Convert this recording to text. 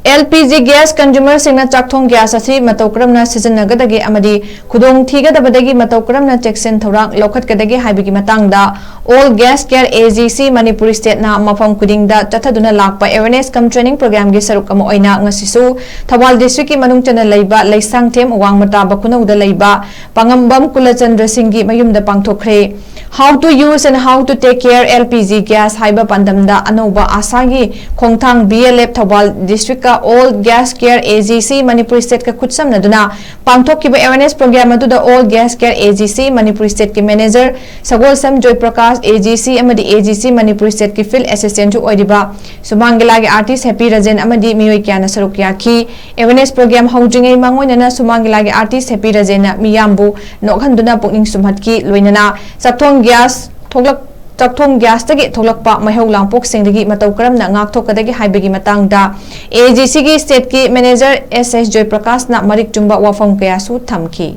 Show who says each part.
Speaker 1: LPG gas consumer Singna Chakthong gas Asi Matou Karamna Sijinnagadage Amadi Khudong Thigadaba Matou Karamna CHEKSIN THOURANG LOUKHATKADAGE HAIBAGI MATANGDA all gas care AGC MANIPUR state na MAFAM KHUDINGDA CHATHADUNA LAKPA awareness cum training program gi SARUK OINA NGASISU THOUBAL district ki manung chana LEIBA LEISHANGTHEM WANGMATABA KHUNOUDA LEIBA PANGABAM KULACHANDRA Singh MAYUM da pangthokre how to use and how to take care LPG gas haiba pandamda anoba asagi khongthang BLF THOUBAL district all gas care AGC MANIPUR state ka khutsamna duna pangthokkiba awareness program aduda all gas care AGC MANIPUR state ki manager Sagol Sam Joy Prakash AGC Amadi AGC MANIPUR state ki field assistant to oidiba Sumangilagi artist Happy Rajan Amadi Miyoi kyana saruk yaki awareness program haujingai mangoinana Sumangilagi artist Happy Rajana miyambu nokhanduna pukning sumhatki loinana Chakthong gas Chakthong gas tagi tholakpa mahau langpok singdagi Matou Karamna ngakthokadagi haibagi matangda AGC ki state ki manager SS Joy Prakash na marik chumba wafam kaya su thamki